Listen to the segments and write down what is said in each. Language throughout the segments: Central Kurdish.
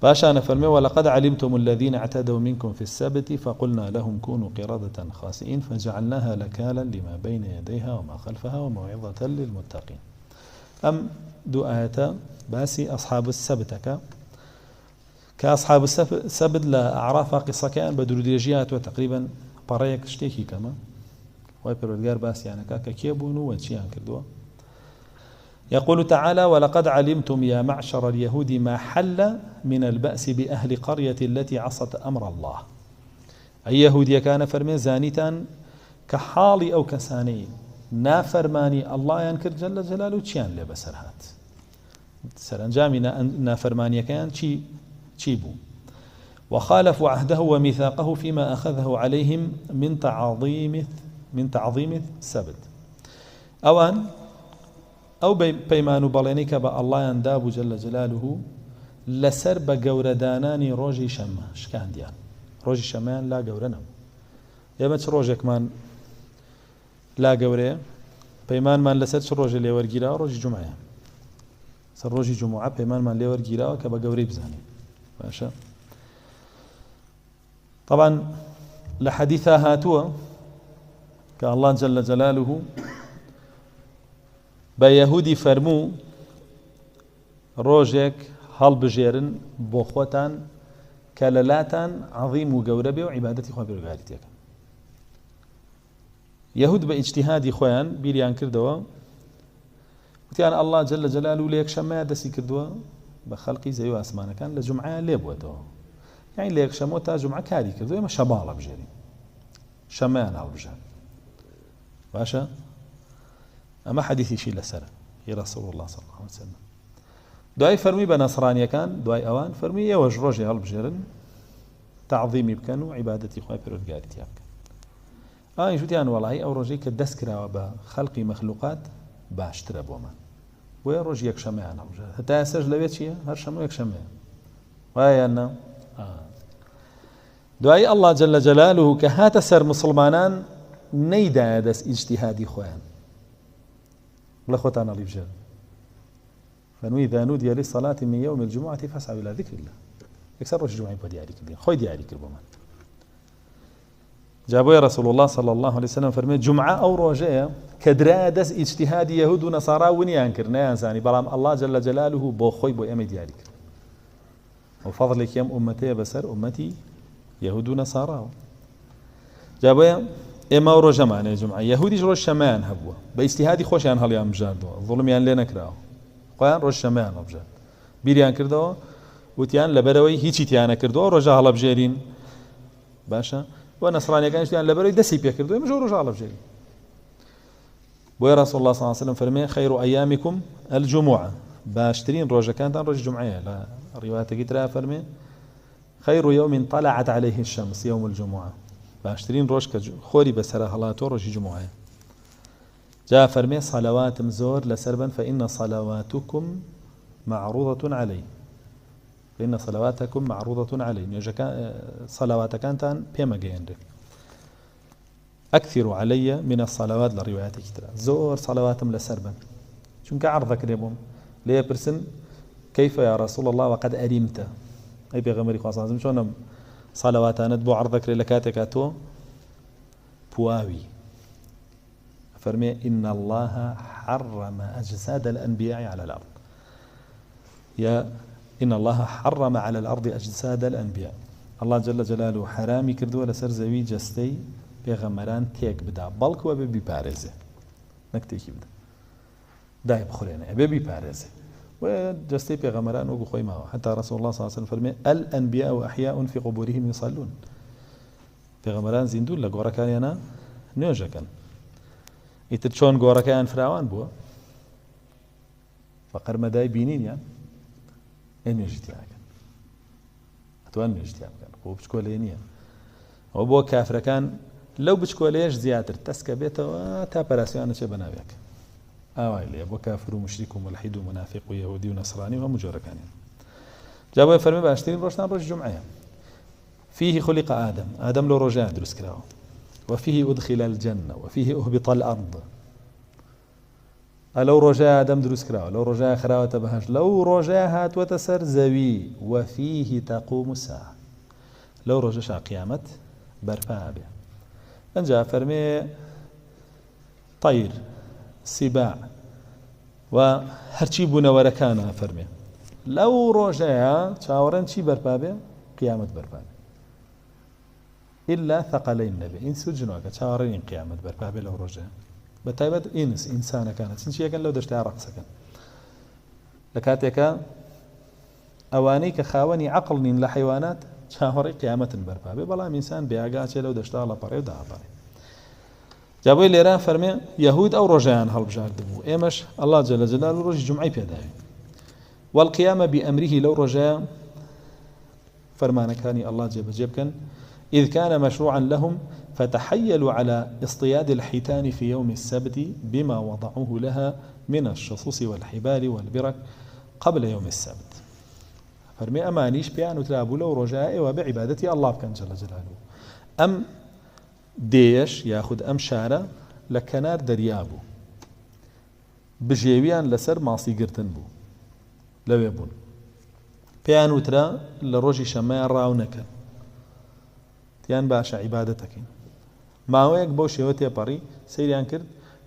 باشا فرمي ولقد علمتم الذين اعتدوا منكم في السبت فقلنا لهم كونوا قردة خاسئين فجعلناها لكالا لما بين يديها وما خلفها وموعظة للمتقين. أم دو آيات باسي أصحاب السبتك كأصحاب السبت لا أعراف قصة كان بدروديجيات وتقريبا بريك شتيكي كما ويبرودجار باسي يعني كيبون وشيان كردوا. يقول تعالى ولقد علمتم يا معشر اليهود ما حل من البأس بأهل قرية التي عصت أمر الله. أي يهودية كان فرمي زانيتان كحالي أو كساني نافرماني الله ينكر جل جلاله تشيان لبسرهات سرنجامي نافرماني كان تشيبو وخالفوا عهده وميثاقه فيما أخذه عليهم من تعظيم السبت أوان أو بيمان بلينك الله ينداب جل جلاله لسر بقورداناني روجي شمه شكان ديان روجي شمان لا قورنا يمت روجك من لا قوري بيمان من لسر روجي ليورجيرا روجي جمعة سر روجي جمعة بيمان من ليورجيرا كبقوري بزاني ماشا. طبعا لحديثها هاتوا كالله جل جلاله بيهودي فرمو روجك هل بجيرن بوخوتان كاللاتان عظيم وقوربي وعبادتي خواه برقالتك يهود باجتهادي خوان بيريان كردوا وتيان الله جل جلاله ليك شما دسي كردوا بخلقي زيو اسمانا كان لجمعة ليبوتوا يعني ليك شموتا جمعة كاري كردوا يما شبالة بجيري شمان هل بجير باشا أما حديثي شيء لسرة هي رسول الله صلى الله عليه وسلم دعاء فرمي بنصرانيا كان دعاء أوان فرمي يوج روجي هالبجيرن تعظيمي بكانوا عبادتي خواه برودقارتي أبكن شو تيان والله أو روجي كدسكرا بخلقي مخلوقات باشترى بومان ويا روجي يكشمع أنا حتى يسجل لبيت شيء هرشمو يكشمع ويا أنا دعاء الله جل جلاله كهات سر مسلمانان نيدا دس اجتهادي خوان لخوتنا الرجال فنوي إذا نودي للصلاة من يوم الجمعة فاسعوا إلى ذكر الله يكسر روش الجمعة بدياري كردين خوي دياري كربومان جابوا يا رسول الله صلى الله عليه وسلم فرمي جمعة أو روجية كدرادس اجتهاد يهود ونصارى ونيان كرنا إنساني بلام الله جل جلاله بو خوي بو أمي دياري وفضلك يم أمتي بسر أمتي يهود ونصارى جابوا إما روجة معنا يا جماعة يهودي روج شمان هبوا باجتهادي خوش عن هاليام جاردوا الظلم يعني لنا كراو خوان روج شمان أبجاد بيريان كردوا وتيان لبروي هيجي تيانا كردوا روجا هلا بجيرين باشا ونصراني كان تيان لبروي دسي بيا كردوا مجور روجا هلا بجيرين ويا رسول الله صلى الله عليه وسلم فرمي خير أيامكم الجمعة باشترين روجا كانت روج جمعة لا رواية كتير فرمي خير يوم طلعت عليه الشمس يوم الجمعة باشترين روش خوري بسرا هلاتو روشي جمعة جاء فرمي صلوات مزور لسربا فإن صلواتكم معروضة علي فإن صلواتكم معروضة علي صلوات كانت بيما جيندك أكثر علي من الصلوات لروايات كتير زور صلواتم لسربا شنك عرضك ريبهم ليه برسن كيف يا رسول الله وقد أرمت أي بيغمري خاصة لازم شو صلواتنا بو عرضك لكاتك أتو بواوي فرمي إن الله حرم أجساد الأنبياء على الأرض إن الله حرم على الأرض أجساد الأنبياء الله جل جلاله حرامي كردو لسر زوي جستي بيغمران تيك بدا بلك وبي بارزة نكتيكي بدا داي بخورينا أبي بارزة وجستي بيغمران وقو خوي معه حتى رسول الله صلى الله عليه وسلم فرمي الأنبياء أحياء في قبورهم يصلون بيغمران زيندون لقورا كان ينا نيوجا كان يترشون قورا كان فراوان بوا فقر مداي بينين يعني إن يجتيا كان أتوان يجتيا كان هو بشكولينيا هو بوا كافر كان لو بشكوليش زيادة تسكى بيته تابراسيانا شي بناويك آوائل أبو كافر ومشرك وملحد ومنافق ويهودي ونصراني ومجرى كان جابوا يفرمي باشترين روشتان روش جمعة فيه خلق آدم لو رجاء درس كراو وفيه أدخل الجنة وفيه أهبط الأرض لو رجاء آدم دروس كراوة لو رجاء خراوة بهاش لو رجاء هات وتسر زوي وفيه تقوم الساعة لو رجاء قيامة برفع به انجا فرمي طير سباع وهرچی بوونەوەرەکانە فەرمێ لەو ڕۆژەیە چاوەڕێن چی بەرپا بێ قیامەت بەرپا بێ ئیلا ثەقەلەین نەبێ ئینس و جنۆکە چاوەڕێنین قیامەت بەرپا بێ لەو ڕۆژەیە بەتایبەت ئینس ئینسانەکانە چنچیەکەن لەو دەشتای ڕەقسەکەن لە کاتێکە ئەوانەی کە خاوەنی عەقڵ نین لە حەیوانات چاوەڕێی قیامەتن بەرپا بێ بەڵام ئینسان بێئاگاچێ لەو دەشتا لەپەڕێ و داپەڕێ جابوی لێران فەرمێ یەهود ئەو ڕۆژەیان هەڵبژاردبوو ئێمەش الله جل جلاله ڕۆژی جومعەی پێداوی والقيامة بأمره لو رجاء فرمانكاني الله جيب كان إذ كان مشروعا لهم فتحيلوا على اصطياد الحيتان في يوم السبت بما وضعوه لها من الشصوص والحبال والبرك قبل يوم السبت فرمي أمانيش بيان وتلابوا لو رجاء وبعبادتي الله كان جل جلاله أم ديش ياخذ أم شارة لكنار دريابو بجيويان لسر ماصي قرتن بو لەوێ بوون پێیان وترا لە ڕۆژی شەممایان ڕاو نەکرد تیان باشە عیبادەتەکەین ماوەیەک بۆ شێوە تێپەڕی سەیریان کرد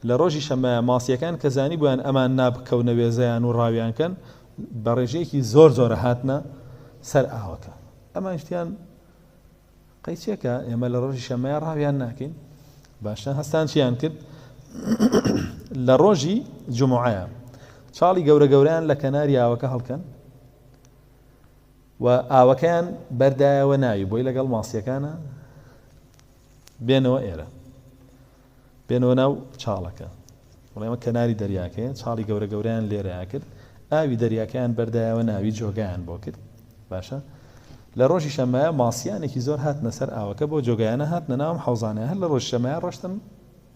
لە ڕۆژی شەممایە ماسیەکان کە زانی بۆیان ئەمان نابکەونە وێزەیان و ڕاویانکەن بە ڕێژەیەکی زۆر زۆرە هاتنە سەر ئاوەکە ئەمان شتیان قەیچێکە ئێمە لە ڕۆژی شەممایە ڕاویان ناکەین باشە هەستان چیان کرد لە ڕۆژی جومعەیە چاڵی گەورە گەوریان لە کەناری ئاوەکە هەڵکەن و ئاوەکەیان بەردایەوە ناوی بۆی لەگەڵ ماسیەکانە بێنەوە ئێرە بێنەوە ناو چاڵەکە وڵێمە کەناری دەریاکەیە چاڵی گەورە گەوریان لێرەیان کرد ئاوی دەریاکەیان بەردایەوە ناوی جۆگایان بۆ کرد باشە لە ڕۆژی شەممایە ماسیانێکی زۆر هاتنە سەر ئاوەکە بۆ جۆگایانە هاتنە ناوم حەوزانەیە هەر لە ڕۆژی شەممایە ڕۆشتن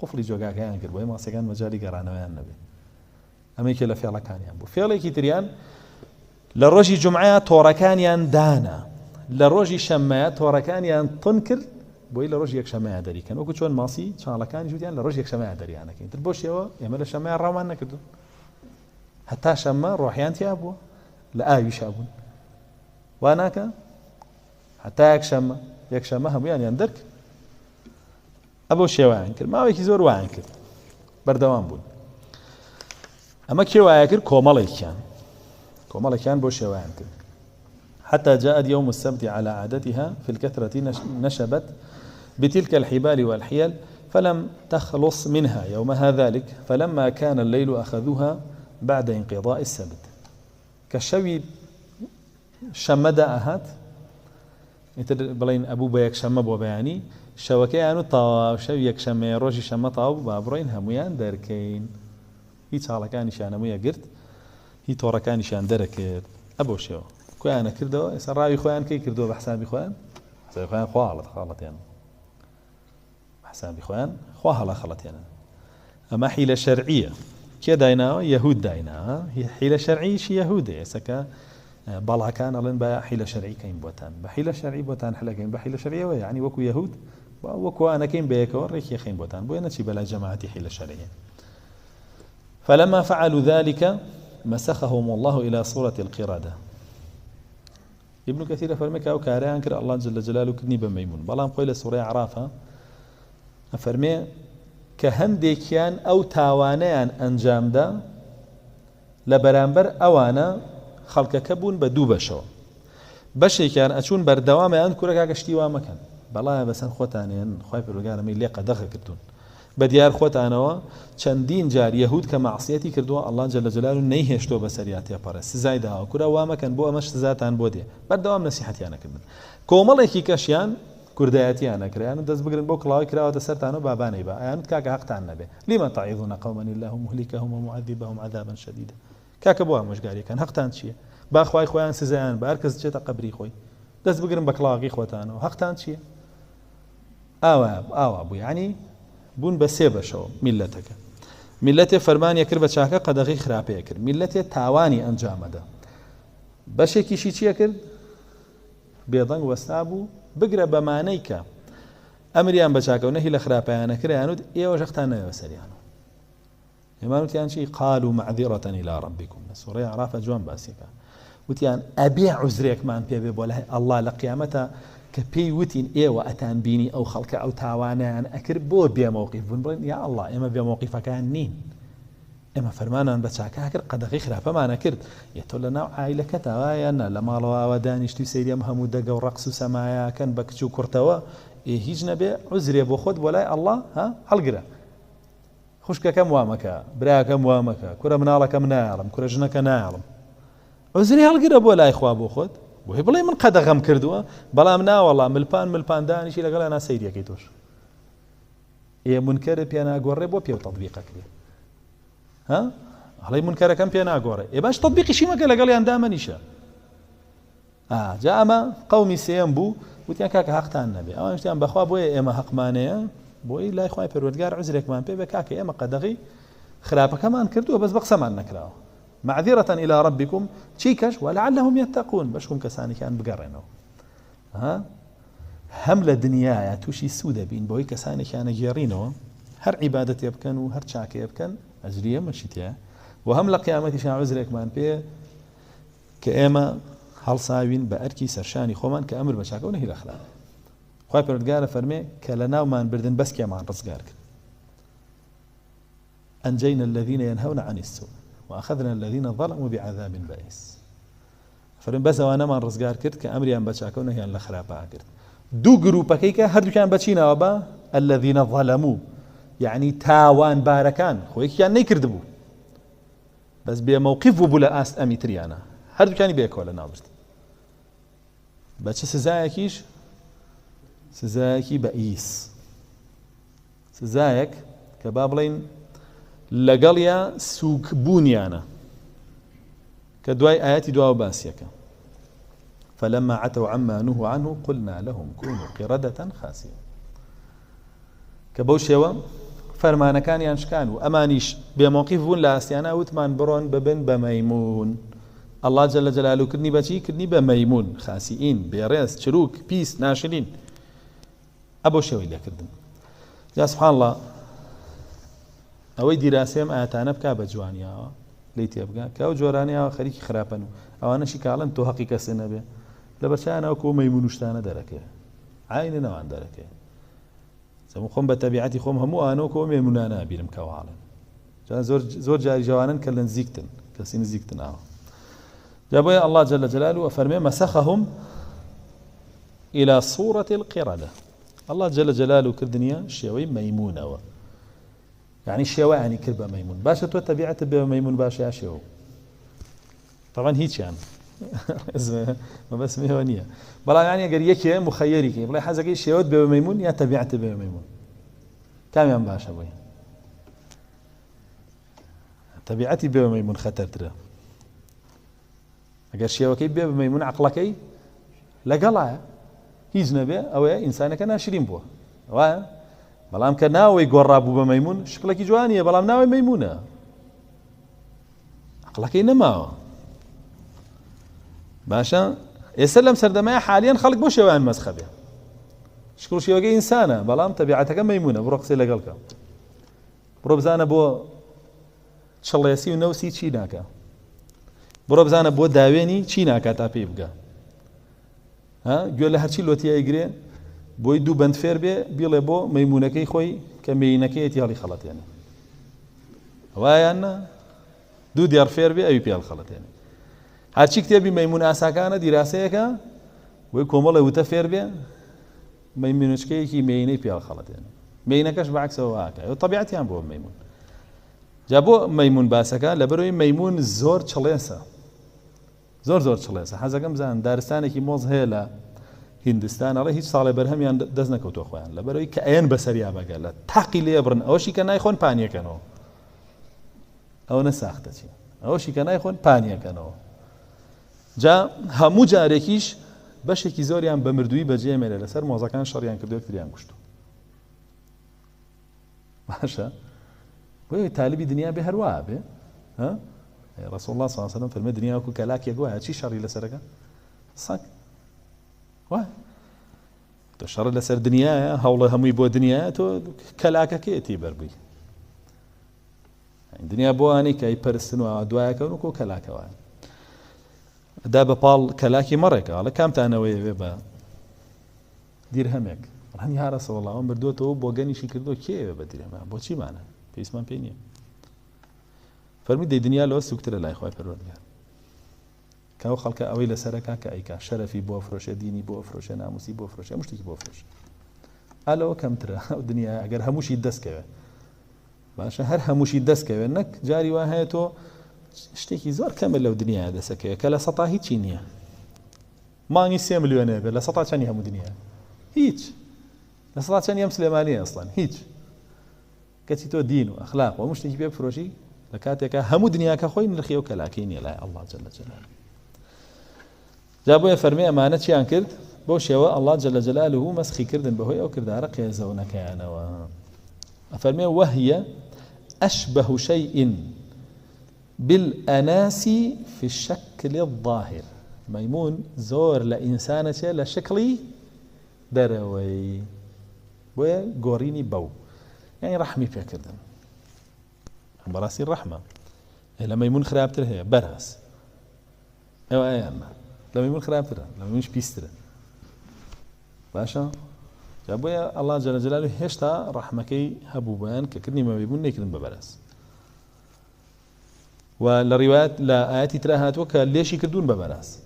قوفڵی جۆگاکەیان کرد بۆی ماسیەکان مەجالی گەڕانەوەیان نەبێت ئەمەیەکێ لە فێڵەکانیان بوو فێڵێکی تریان لە ڕۆژی جومعەیە تۆڕەکانیان دانا لە ڕۆژی شەممایە تۆڕەکانیان تون کرد بۆی لە ڕۆژ یەکشەممایە دەریکەن وەکو چۆن ماسی چاڵەکانی جوتیان لە ڕۆژ یەکشەممایە دەریانەکەین تر بۆ شێوە ئێمە لە شەممایە ڕاومان نەکردو هەتا شەممە ڕۆحیان تیا بووە لە ئاویشا بوون وا ناکە هەتا یەکشەممە هەموویانیان دەرکرد ئەبۆ شێوایان کرد ماوەیەکی زۆر وایان کرد بەردەوام بوون أما كيوايا كر كومالكيان بو شيوان كر حتى جاءت يوم السبت على عادتها في الكثرة نشبت بتلك الحبال والحيل فلم تخلص منها يومها ذلك فلما كان الليل أخذوها بعد انقضاء السبت كالشوي شمدا أهات بلين أبو بيك شمب وبياني شوكيانو طاو شويك شمي روشي شمطاو بابرين هميان داركين هیچ حاڵەکانیشان هەموویە گرت هی تۆڕەکانیشان دەرەکرد ئەبۆ شێوە کۆیانە کردەوە ئێستا ڕاوی خۆیان کەی کردەوە بە حسابی خۆیان خوا خاڵەتیان حسابی خۆیان خوا هەڵا خەڵەتیانە ئەمە حیلە شەرعیە کێ دایناوە یەهود دایناوە حیلە شەرعیشی یەهودە ئێستا باڵاکان ئەڵێن بە حیلە شەرعیکەین بۆتان بە حیلە شەرعی بۆتان حلەکەین بە حیلە شەرعیەوە یعنی وەکو یەهود وەکو ئانەکەین بەیەکەوە ڕێکی خەین بۆتان بۆیە نەچی بەلای جەماعەتی حیلە شەرعیە فلما فعلوا ذلك مسخهم الله إلى صورة القردة ابن كثير فرمك أو كاريان كر الله جل جلاله كدني بميمون بلام قيل سورة عرافة فرمي كهنديكيان أو تاوانيان أنجام دا لبرامبر أوانا خلق كبون بدو بشو بشي كان أشون بردوام أنكرك عشتي وامكان بلا بس خوتانين خايف الرجال مي لقى دخل كتون بديار خوتانەوە چەندین جار یەهود کە معسیەتی کردووە الله جل جلاله نەیهێشتۆ بە سەریعەتی پەڕە سزای داوە کورە وا مەکەن بۆ ئەمەش سزاتان بۆ دێ بەردەوام نەسیحەتیانەکردن کۆمەڵێکی کەشیان کوردایەتیان نەکرایان دەست بگرن بۆ کڵاوی کراوەتە سەرتانەوە بابانەی بە ئەیان کاکە حەقتان نەبێ لما تعظون قوما الله مهلكهم ومعذبهم عذابا شديدا کاکە بۆ ئامۆژگاریەکەن حەقتان چییە با خوای خۆیان سزایان بە هەر کەس چێتە قەبری خۆی دەست بگرن بە کڵاوی خۆتانەوە حەقتان چییە ئاوا بوو یعنی بون بە سێ بەشەوە میلەتەکە میلەتێ فەرمانیە کرد بە چاکە قەدەغی خراپەیە کرد میلەتێ تاوانی ئەنجامەدا بەشێکیشی چییە کرد بێدەنگ وەستا بوو بگرە بەمانەی کە ئەمریان بە چاکە و نەهی لە خراپەیانە کرایانوت ئێوە ژەختان نەوێ سەریانەوە إيمان وتيان شيء قالوا معذرة إلى ربكم سورة أعراف جوان باسيكا وتيان أبي عذرك ما أنبي ولا الله لقيامته كبي وتين إيه وأتان بيني أو خلق أو تاوانا أكرب بو بيا موقف بنبرين يا الله إما بيا موقفك كان نين إما فرمانا بتشاكا هكر قد غيخرا فما أنا كرت يتولى عائلة كتاوايا أنا لما لوا ودانشتي سيريا محمود دقا ورقص سمايا كان بكتشو كرتوا إيه هيجنا بي عذري أبو خد ولا الله ها حلقرا خشك كم وامك برا كم وامك كرة منالا كم نعلم كرة جنك نعلم عذري حلقرا ولا إخوة أبو خد وهي بلاي من قد غم كردوا بلا منا والله ملبان دانشي لقال أنا سيريا كيتوش إيه منكر بيانا قرب وبيو تطبيقك ليه ها علي منكر كم بينا أقوله إيه باش تطبيقي شيء ما قال لي عندها منيشة جاء ما قومي سينبو وتيان كاك حق تان النبي أو مشتيان بخوا بوي إما حق مانية بوي لا إخوان بيروتجار عذرك مان بي بكاك إما قدغي خرابة كمان كردوه بس بقسم عن نكراه معذرة إلى ربكم تشيكش ولعلهم يتقون بشكم كساني كان بقرنه ها هم لدنيا توشي سودة بين بوي كساني كان جيرينه هر عبادة يبكن وهر شاك يبكن أجريه مشيتها وهم لقيامتي شان عذرك مان بي كأما هل صاوين بأركي سرشاني خومان كأمر بشاك ونهي الأخلاق خواه پروردگار فرمي كلنا ومان بردن بس كمان رزقارك أنجينا الذين ينهون عن السوء وأخذنا الذين ظلموا بعذاب بائس فرم بس وانا من رزقار كرت كأمري أن بشاك ونهي عن الأخلاق كرت دو جروبا كيكا هردو كان بچينا وبا الذين ظلموا يعني تاوان باركان خويك كان نيكردبو بس بموقف بولا است امي تريانا هردو كان بيكولا نابرت بچه سزايكيش سزايكي بئيس سزايك كبابلين لقليا سوق بونيانا كدواي آياتي دواء باسيك فلما عتوا عما نهوا عنه قلنا لهم كونوا قردة خاسئين كبوشيوا فرمان كان ينشكان وأمانيش بموقف بون لاستيانا وثمان برون ببن بميمون الله جل جلاله كدني بشي كدني بميمون خاسئين بيريس شروك بيس ناشرين أبو شوي اللي كردن يا سبحان الله أوي دراسيم آتانا بكا بجوانيا ليتي أبقى كاو جورانيا خريكي خرابنو أو أنا شكالا تو حقيقة سنبه لبرشانا وكو ميمونشتانا دركه عين نوعا دركه سمو خم بتبعاتي خم همو أنا وكو ميمونانا بيرم كوالا زور جاري جوانا كلن زيكتن كسين زيكتن جابوا الله جل جلاله وفرمي مسخهم إلى صورة القردة الله جل جلاله كالدنيا شيوي ميمونة يعني الشيوي يعني كربة ميمون باشا تو تبعت بميمون باشا يا شيو طبعا هيك يعني ما بس ميونية بلا يعني قال يكي مخيري كي بلا حاجة كي شيوت بميمون يا تبعت بميمون كم يوم باشا بوي تبعتي بميمون خطر ترى اگر شيوكي بميمون عقلكي لقلع هیچ نبی اوه انسان که ناشرین بو و بلام که ناوی قرابو بميمون شكلك جوانيه بلام ناوي ميمونه عقلك نما باشا يسلم سردما حاليا خلق بو شوان مسخبه شكل شيوكي انسانه بلام تبعتك ميمونه برقصي لقلك بروبزانه بو ان شاء الله يسيو نوسي تشيناكا بروبزانه بو داويني تشيناكا تابي بقى ها قال له هرشي لوتي يجري بو يدو بند فير بيله بو ميمونكي خوي كمينكي تي خلط يعني وايانا دو ديار فير بي اي بي الخلط يعني هرشي كتابي ميمون اساكانه دراسه وي كومله وتفير بي ميمونشكي كي ميني بي الخلط يعني مينكش بعكس هواك طبيعتي هم بو ميمون جابو ميمون باسكا لبروي ميمون زور تشليسا زور چلێسە حەزەکەم بزان دارستانێکی مۆز هەیە لە هیندستان ئەڵێ هیچ ساڵێ بەرهەمیان دەست نەکەوتوە خۆیان لەبەرەوەی کە ئەیەن بەسەریا بەگە لە تاقی لێ بڕن ئەوەشی کە نایخۆن پانیەکەنەوە ئەوە نەساختە چی ئەوەشی کە نایخۆن پانیەکەنەوە جا هەموو جارێکیش بەشێکی زۆریان بە مردووی بەجێمێنێ لەسەر مۆزەکان شەڕیان کردو یەکتریان کوشتو باشە بۆیە تاالبی دنیا بێ هەروە بێ ها رسول الله صلى الله عليه وسلم في المدنيا وكو كلاك يقوى شي شر لسرقه صك واه تو شر لسر دنيا هوله همي بو دنيا تو كلاك كيتي بربي دنیا بۆوانی کە پەرستن و دوایەکەون وەکو کەلاکەوە دا بە پاڵ کەلاکی مەڕێکە ئەڵە کامتانەوەی وێ بە دیرهەمێک ڕەنی یا ڕەسوڵ الله ئەوم بردووەتەوە بۆ گەنیشی کردو کێوێ بە دیرهەمە بۆچی مانە پێویستمان پێی نییە فەرمی دەی دنیا لەوە سوکترە لای خوای پەروەردگار کاو خەڵکە ئەوەی لەسەرەکە کە ئەیکا شەرەفی بۆ فرۆشە دینی بۆ فرۆشە ناموسی بۆ فرۆشە هەموو شتێکی بۆ فرۆشە ئالەوە کەمترە ئەو دنیا ئەگەر هەمووشی دەستکەوێ باشە هەر هەمووشی دەستکەوێ نەک جاری وا هەیە تۆ شتێکی زۆر کەمە لەو دنیاە دەسەکەوێ کە لە سەتا هیچی نییە مانگی 3 ملیۆنێ بێت لە سەتا چەندی هەموو دنیا هیچ لە سەتا چەندی ئەم سلێمانیە ئەسڵان هیچ کەچی تۆ دین و ئەخلاق و هەموو شتێکی پێ بفرۆشی لە کاتێکە هەموو دنیاکە خۆی نرخی و کەلاکەی نییە لای ئەڵڵا جەل جەلاله جا بۆیە فەرمی ئەمانە چیان کرد بۆ شێوە ئەڵڵا جەل جەلاله مەسخی کردن بەهۆی ئەو کردارە قێزەونەکەیانەوە ئەفەرمێ وەهیە أشبه شيء بالأناس في الشكل الظاهر ميمون زور لإنسانة لشكلي دروي وقوريني بو يعني رحمي فكردن براسي الرحمة لما ميمون خرابتر هي براس ايوه ايانا لما ميمون خرابتر لما ميمونش بيستر باشا جابويا الله جل جلاله هشتا رحمكي هبوبان ككرني ما بيمون نيكرن ببراس ولروايات لا آياتي تراهات وكا ليش يكردون ببراس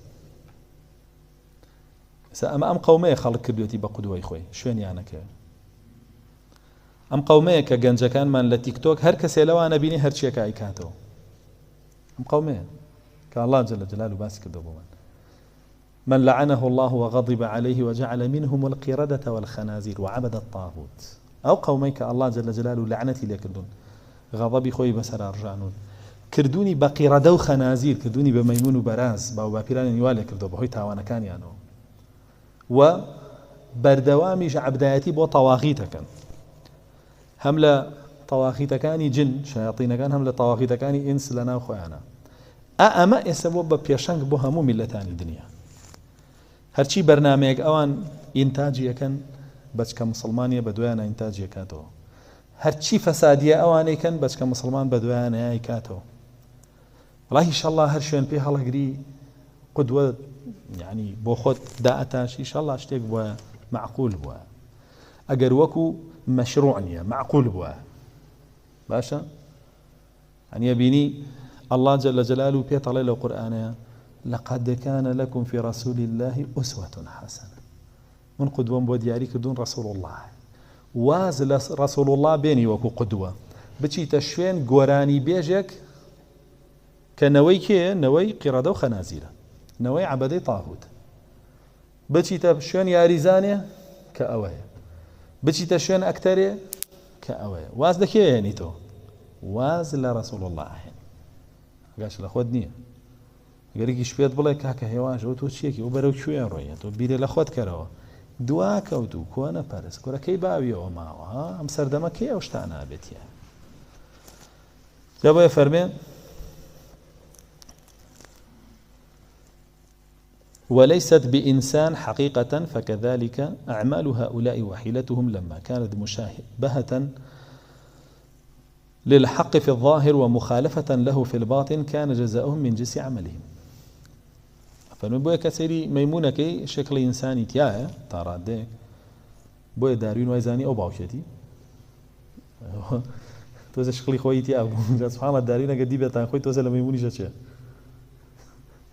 أما أم قومية خلق كردوتي بقدوة إخوي شوين يعني أم قومية كجنجا كان من لتيك توك هر كسي لو أنا بيني هر شيء كايكاتو أم قومية كالله جل جلاله باسك الدبوان من لعنه الله وغضب عليه وجعل منهم القردة والخنازير وعبد الطاغوت أو قوميك الله جل جلاله لعنتي لكردون غضبي خوي بسر أرجعنون كردوني بقردة وخنازير كردوني بميمون وبراز باو باپیران نيوالي كردو بهوي تاوانا كان يانو و بردوامي عبدايتي بو طواغيتكن هم لا طواغيتكاني جن شياطين كان هم لا طواغيتكاني انس لنا وخوانا أما يسبب بيشنك بو همو ملتاني الدنيا هرچی برنامج اوان انتاجی کن بچ که مسلمانی بدویان انتاجی کاتو هرچی فسادی اوان کن بچ که مسلمان بدویان ای کاتو والله ان شاء الله هر شون به حالا گری قدوه يعني بو خود داعتاش ان شاء الله اشتيق بو معقول بو اگر وكو مشروعنيه معقول بو باشا يعني يبيني الله جل جلاله بيطلع له قرآن لقد كان لكم في رسول الله أسوة حسنة من قدوة بودياري كدون رسول الله وازل رسول الله بيني وكو قدوة بچي تشوين قوراني بيجك كنوي كي نوي قردة وخنازيرة نوي عبدي طاغوت بچي تشوين ياريزانية كأوية بچي تشوين أكترية كأوية واز لكي يعني تو وازل رسول الله قاش لأخوة نية گەرێکی شپێت بڵێ کاکە هێواش تۆ چیەکی و بەرەو کوێ ڕۆیە تۆ بیرێ لە خۆت کەرەوە دوا کەوت و کۆنە پەرست کوڕەکەی باویەوە ماوە ئەم سەردەمە کێ ئەو شتانە ئابێتیە جا بۆیە فەرمێ وليست بإنسان حقيقة فكذلك أعمال هؤلاء وحيلتهم لما كانت مشابهة للحق في الظاهر ومخالفة له في الباطن كان جزاؤهم من جنس عملهم فنبويا كسيري ميمونة شكل إنساني تياه تارادك بويا دارين ويزاني أو باوشتي توزا شكلي خويتي أبو سبحان الله دارين قدي بيتان خوي توزا لميموني شاشا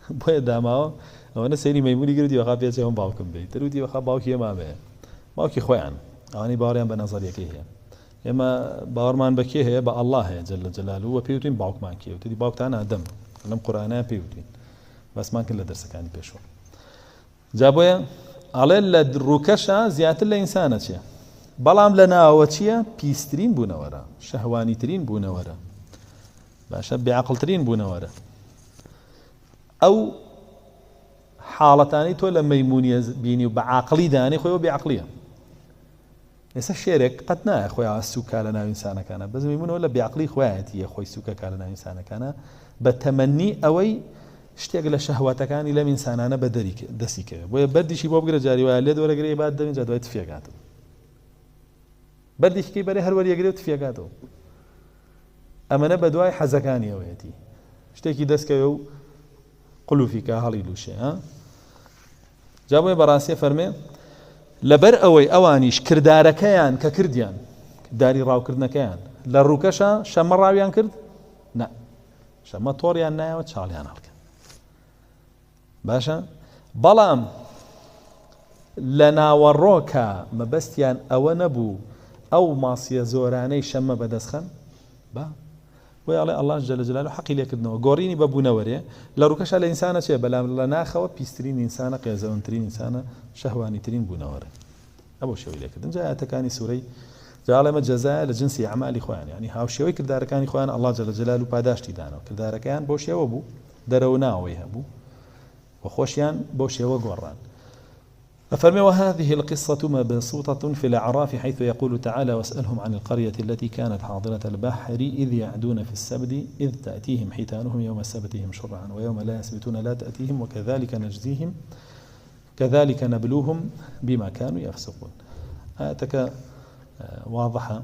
بويا داماو أنا سيري ميموني قردي وخا بيتي هم باوكم بي ترودي وخا باوكي ما بي باوكي خويان أنا باوريان بنظرية كي هي اما باورمان بكي هي با الله هي جل جلاله وبيوتين باوك مان كي وتدي باوك تاعنا دم لم قرانه بيوتين بس ما كان له درس كان بيشو جابويا على الركشة زيادة الإنسان شيء بلام لنا وشيء بيسترين بونا ورا شهواني ترين بونا ورا باشا بعقل ترين بونا ورا أو حالتاني تو لما يموني بيني وبعقلي داني خوي وبعقليه ليس الشرك قد نا خويا السوكا لنا إنسان كان بس ميمون ولا بعقلي خواتي يا خوي السوكا كان لنا إنسان كان بتمني أوي اشتاق لشهوات كان إلى إنسان أنا بدريك دسيك وبدي شيء بقدر جاري وعليه دور قريب بعد ده من جدوى تفيقاته بدي شيء بري هر وري قريب تفيقاته ئەمەنە بەدوای حەزەکانیەوەیەتی شتێکی دەستکەوێ و قلوفیکە هەڵی دووشێ جا بۆیە بەڕاستیە فەرمێ لەبەر ئەوەی ئەوانیش کردارەکەیان کە کردیان داری ڕاوکردنەکەیان لە ڕووکەشە شەمە ڕاویان کرد نە شەمە تۆڕیان نایەوە چاڵیان هەڵکە باشە بەڵام لە ناوەڕۆکە مەبەستیان ئەوە نەبوو ئەو ماسیە زۆرانەی شەمە بەدەستخەن با بۆی ئەڵێ ئەڵڵا جەل جەلالو حەقی لێکردنەوە گۆڕینی بەبوونەوەرێ لە ڕووکەشە لە ئینسانە چێ بەلام لە ناخەوە پیسترین ئینسانە قێزەوەنترین ئینسانە شەهوانیترین بوونەوەرە ئەوە شێوەی لێکردن جا ئاەتەکانی سوورەی جاڵێمە جەزایە لە جنسی عەمالی خۆیان یعنی هاوشێوەی کردارەکانی خۆیان ئەڵڵا جەل جەلالو پاداشتی دانەوە کردارەکەیان بۆ شێوە بوو دەرەوە ناوەی هەبوو وخۆشیان بۆ شێوە گۆڕان ففرمي وهذه القصة مبسوطة في الأعراف حيث يقول تعالى واسألهم عن القرية التي كانت حاضرة البحر إذ يعدون في السبت إذ تأتيهم حيتانهم يوم سبتهم شرعا ويوم لا يسبتون لا تأتيهم وكذلك نجزيهم كذلك نبلوهم بما كانوا يفسقون آياتك واضحة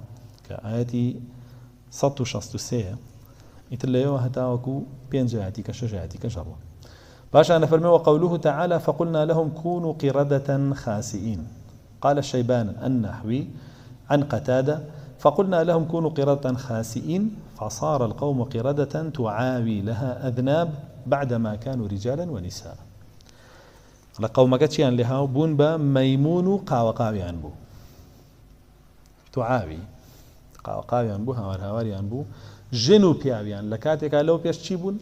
كآياتي صد شخص سيئة إتلا هتاوكو بينجاتي كشجاتي كشرة باشا نفرمي وقوله تعالى فقلنا لهم كونوا قردة خاسئين قال الشيبان النحوي عن قتادة فقلنا لهم كونوا قردة خاسئين فصار القوم قردة تعاوي لها أذناب بعدما كانوا رجالا ونساء لقوم كتشيان لها بون با ميمون قاوقاوي عنبو تعاوي قاوقاوي عنبو هاواري عنبو جنو بياويان لكاتك لو بيش چي بون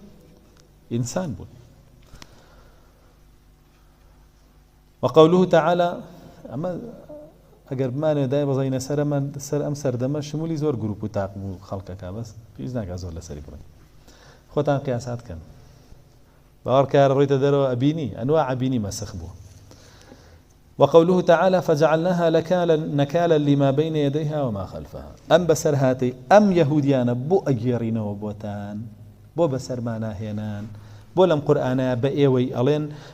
إنسان بون وقوله تعالى أما أجر بمانه داي بزين سر أم سردمه شمولي زور جروب تاقبو خلقك بس بيزناك أزور لسري بري خوتان قياسات كان بار كار ريت درو أبيني أنواع أبيني ما سخبوه وقوله تعالى فجعلناها نكالا لما بين يديها وما خلفها أم بسر هاتي أم يهوديان بو أجيرين وبوتان بو بسر ما ناهينان بو لم قرآنا بأيوي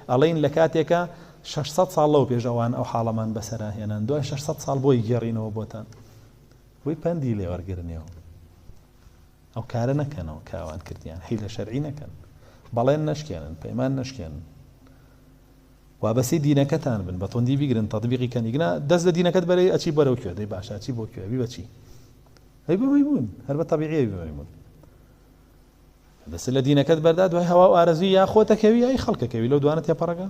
ألين لكاتيكا 600 ساڵ لەو پێشەوان ئەو حاڵەمان بەسەراهێنان دوای 600 ساڵ بۆی گێڕینەوە بۆتان بۆی پەندی لێ وەرگرنەوە ئەو کارە نەکەنەوە کاوان کردیان حیلە شەرعی نەکەن بەڵێن نەشکێنن پەیمان نەشکێنن وابەسی دینەکەتان بن بە تۆندی بیگرن تەطبیقی کەن ئیگنا دەست لە دینەکەت بەرەی ئەچی بەرەو کوێ دەی باشە ئەچی بۆ کوێ بی بەچی هەی بۆ مەیمون هەر بە تەبیعیە بی مەیمون دەست لە دینەکەت بەردا دوای هەوا و ئارەزوی یا خۆتەکەوی یای خەڵکەکەوی لەو دوانە تێپەڕەکە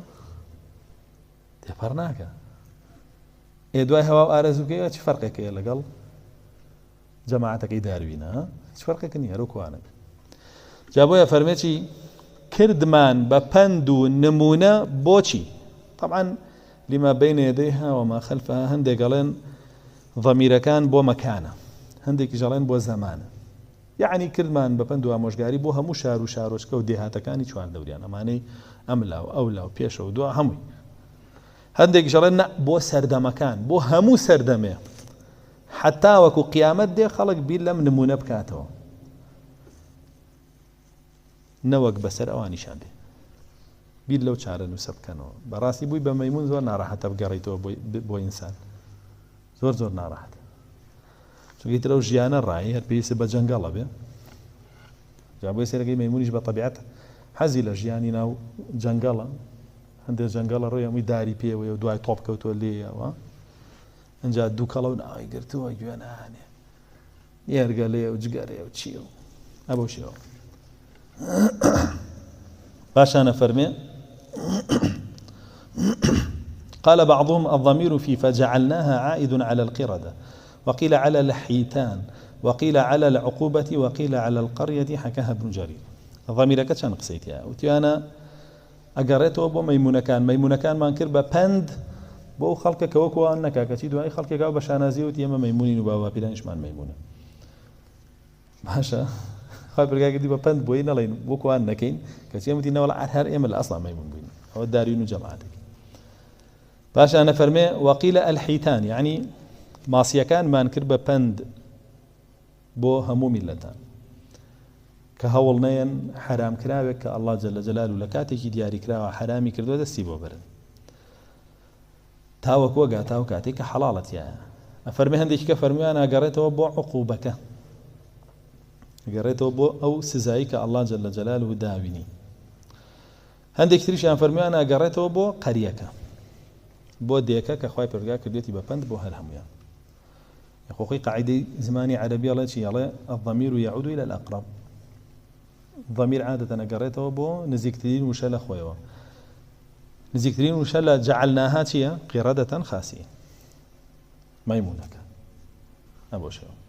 تێپەڕ ناکە دوای هەوا و ئارەزووکەوە چی فەرقێکەیە لەگەڵ جەماعەتەکەی داروینە هیچ فەرقێک نییە هەروکوانە جا بۆیە فەرمێکی کردمان بە پەند و نمونە بۆچی طبعا لما بين يديها وما خلفها هەندێک گەڵێن ضەمیرەکان بۆ مەکانە هەندێکی ژەڵێن بۆ زەمانە یعنی کردمان بە پەند و ئامۆژگاری بۆ هەموو شار و شارۆچکە و دێهاتەکانی چواردەوریان ئەمانەی ئەم لاو ئەو لاو پێشە و دووە هەمووی هەندێک ژەڵێن بۆ سەردەمەکان بۆ هەموو سەردەمێ حتا وەکو قیامەت دێ خەڵک بیر لەم نمونە بکاتەوە نەوەک بەسەر ئەوانیشان بێ بیر لەو چارە نووسە بکەنەوە بەڕاستی بووی بە مەیمون زۆر ناڕەحەتە بگەڕیتەوە بۆ ئینسان زۆر زۆر ناڕەحەتە چونکە ئیتر ئەو ژیانە ڕای هەر پێویستە بە جەنگەڵە بێ جا بۆیە سێرەکەی مەیمونیش بە تەبیعەت حەزی لە ژیانی ناو جەنگەڵە هەندێک جەنگەڵە ڕۆی هەمووی داری پێوەیە و دوای تۆپ کەوتووە لێیەوە ئەنجا دوو کەڵە و ناوی گرتووە گوێنانێ ئێرگە لێ و جگەرێ و چی و ئەبەو شێوە باشانە فەرمێ قال بعضهم الضمير في فجعلناها عائد على القردة وقيل على الحيتان وقيل على العقوبة وقيل على القرية حكاها ابن جرير الضمير كتشان قسيتها وتيانا ئەگەڕێتەوە بۆ مەیمونەکانمان کرد بە پەند بۆ ئەو خەڵکە کەوەکوان نەکاکەچی دوای خەڵکێکا بە شانازی وتی ئێمە مەیمونین و باوا پیرانیشمان مەیمونە باشە خوا پرگاکردی بە پەند بۆی نەڵێن وەکوان نەکەین کەچی ئێمە وتی نەوەڵ هەر ئێمە لە ئەسڵا مەیمون بووین ئەوە داروین و جەماعەتێک باشە نەفەرمێ وەقیلە ئەلحیتان یعنی ماسیەکانمان کرد بە پەند بۆ هەموو میلەتان کە هەوڵ نەیەن حرام کراوێک کە ئەڵڵا جەل جەلالو لە کاتێکی دیاری کراوە حرامی کردووە دەستی بۆ برن تاوەکو وەگا تاو کاتێک کە حەڵاڵەتیایە ئەفەرمێ هەندێکی کە فەرمویان ئاگەڕێتەوە بۆ عقوبەکە گەڕێتەوە بۆ ئەو سزایی کە الله جل جلاله داوینی. هەندێک تریشیان فەرمیان ئەگەڕێتەوە بۆ قەریەکە، بۆ دێکە کە خوای پەروەردگار کردێتی بە پند بۆ هەر هەمویان. خۆی قاعدەی زمانی عەرەبی ئەڵێ چی ئەڵێ الضمير يعود إلى الأقرب. ضمير عادة ئەگەڕێتەوە بۆ نزیکترین وشە لە خۆیەوە. نزیکترین وشە لە جعلناها چییە؟ قردة خاسئين. مەیمونەکە ئەبۆ شێوە.